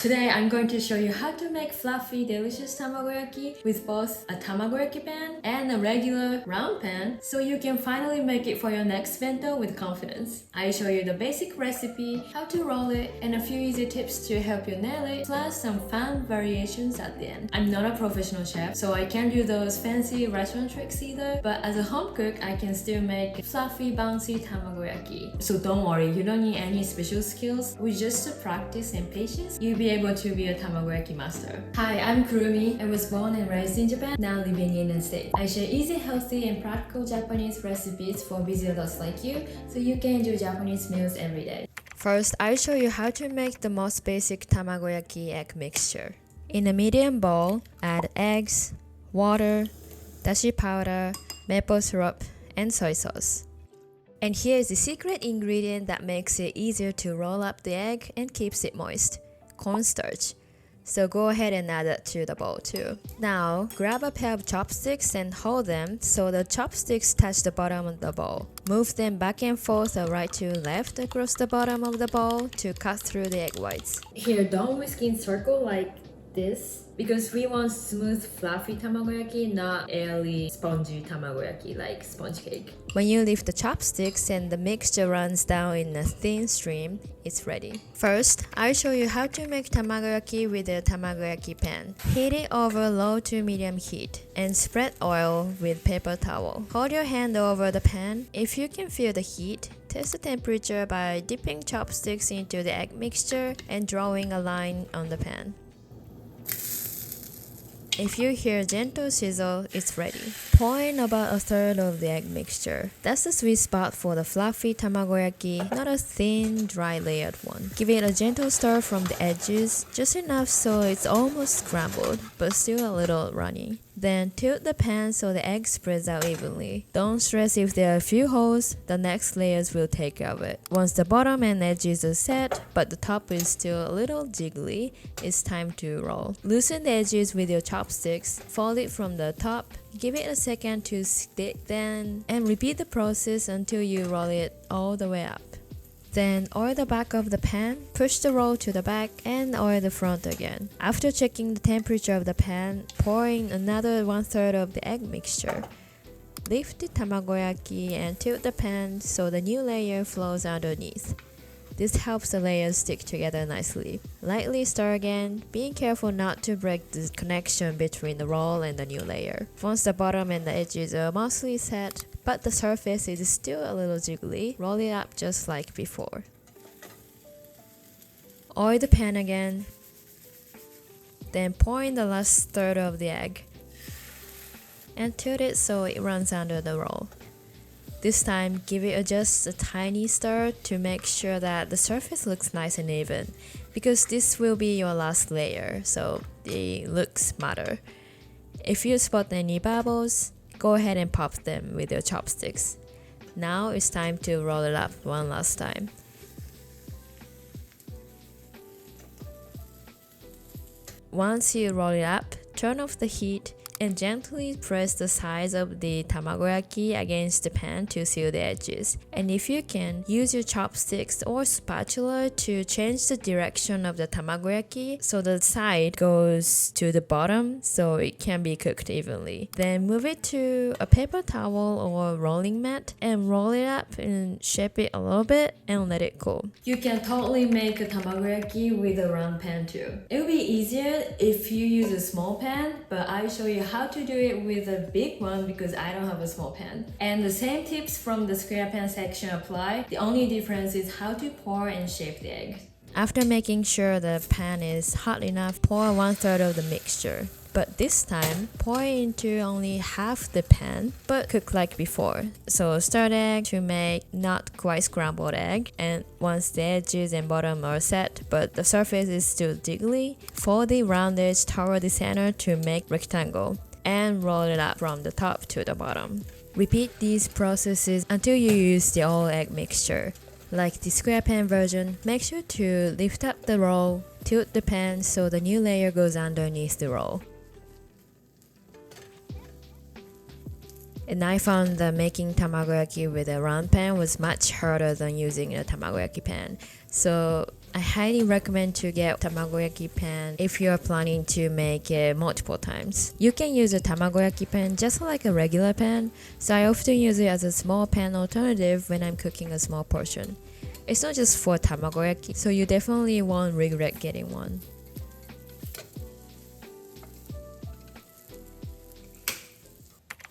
Today I'm going to show you how to make fluffy, delicious tamagoyaki with both a tamagoyaki pan and a regular round pan so you can finally make it for your next bento with confidence. I show you the basic recipe, how to roll it, and a few easy tips to help you nail it, plus some fun variations at the end. I'm not a professional chef, so I can't do those fancy restaurant tricks either, but as a home cook, I can still make fluffy, bouncy tamagoyaki. So don't worry, you don't need any special skills. With just practice and patience, you'll be able to be a tamagoyaki master. Hi, I'm Kurumi. I was born and raised in Japan, now living in the United States. I share easy, healthy, and practical Japanese recipes for busy adults like you, so you can enjoy Japanese meals every day. First, I'll show you how to make the most basic tamagoyaki egg mixture. In a medium bowl, add eggs, water, dashi powder, maple syrup, and soy sauce. And here is the secret ingredient that makes it easier to roll up the egg and keeps it moist: cornstarch. So go ahead and add that to the bowl too. Now, grab a pair of chopsticks and hold them so the chopsticks touch the bottom of the bowl. Move them back and forth or right to left across the bottom of the bowl to cut through the egg whites. Here, don't whisk in circle like this, because we want smooth, fluffy tamagoyaki, not airy, spongy tamagoyaki like sponge cake. When you lift the chopsticks and the mixture runs down in a thin stream, it's ready. First, I'll show you how to make tamagoyaki with a tamagoyaki pan. Heat it over low to medium heat and spread oil with paper towel. Hold your hand over the pan. If you can feel the heat, test the temperature by dipping chopsticks into the egg mixture and drawing a line on the pan. If you hear gentle sizzle, it's ready. Pour in about a third of the egg mixture. That's the sweet spot for the fluffy tamagoyaki, not a thin, dry layered one. Give it a gentle stir from the edges, just enough so it's almost scrambled, but still a little runny. Then tilt the pan so the egg spreads out evenly. Don't stress if there are a few holes, the next layers will take care of it. Once the bottom and edges are set, but the top is still a little jiggly, it's time to roll. Loosen the edges with your chopsticks, fold it from the top, give it a second to stick then, and repeat the process until you roll it all the way up. Then oil the back of the pan, push the roll to the back, and oil the front again. After checking the temperature of the pan, pour in another 1/3 of the egg mixture. Lift the tamagoyaki and tilt the pan so the new layer flows underneath. This helps the layers stick together nicely. Lightly stir again, being careful not to break the connection between the roll and the new layer. Once the bottom and the edges are mostly set, but the surface is still a little jiggly, roll it up just like before. Oil the pan again, then pour in the last third of the egg and tilt it so it runs under the roll. This time, give it just a tiny stir to make sure that the surface looks nice and even, because this will be your last layer, so the looks matter. If you spot any bubbles, go ahead and pop them with your chopsticks. Now it's time to roll it up one last time. Once you roll it up, turn off the heat and gently press the sides of the tamagoyaki against the pan to seal the edges. And if you can, use your chopsticks or spatula to change the direction of the tamagoyaki so the side goes to the bottom so it can be cooked evenly. Then move it to a paper towel or rolling mat and roll it up and shape it a little bit and let it cool. You can totally make a tamagoyaki with a round pan too. It will be easier if you use a small pan, but I show you how to do it with a big one because I don't have a small pan. And the same tips from the square pan section apply. The only difference is how to pour and shape the egg. After making sure the pan is hot enough, pour 1/3 of the mixture. But this time, pour into only half the pan, but cook like before. So stir the egg to make not quite scrambled egg, and once the edges and bottom are set, but the surface is still jiggly, fold the round edge toward the center to make rectangle, and roll it up from the top to the bottom. Repeat these processes until you use the all egg mixture. Like the square pan version, make sure to lift up the roll, tilt the pan so the new layer goes underneath the roll. And I found that making tamagoyaki with a round pan was much harder than using a tamagoyaki pan. So I highly recommend to get tamagoyaki pan if you are planning to make it multiple times. You can use a tamagoyaki pan just like a regular pan, so I often use it as a small pan alternative when I'm cooking a small portion. It's not just for tamagoyaki, so you definitely won't regret getting one.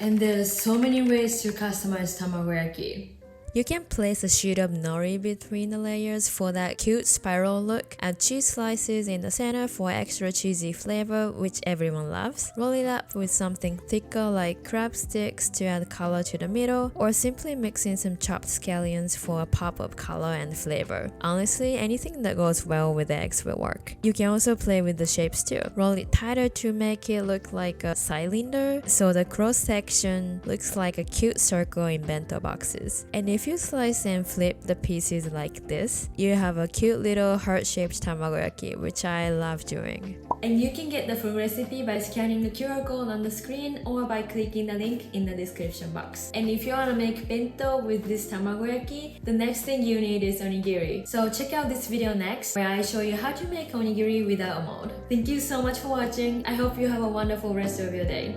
And there's so many ways to customize tamagoyaki. You can place a sheet of nori between the layers for that cute spiral look, add cheese slices in the center for extra cheesy flavor which everyone loves, roll it up with something thicker like crab sticks to add color to the middle, or simply mix in some chopped scallions for a pop of color and flavor. Honestly, anything that goes well with eggs will work. You can also play with the shapes too. Roll it tighter to make it look like a cylinder, so the cross section looks like a cute circle in bento boxes. And if you slice and flip the pieces like this, you have a cute little heart-shaped tamagoyaki, which I love doing. And you can get the full recipe by scanning the QR code on the screen or by clicking the link in the description box. And if you want to make bento with this tamagoyaki, the next thing you need is onigiri. So check out this video next, where I show you how to make onigiri without a mold. Thank you so much for watching. I hope you have a wonderful rest of your day.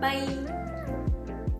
Bye!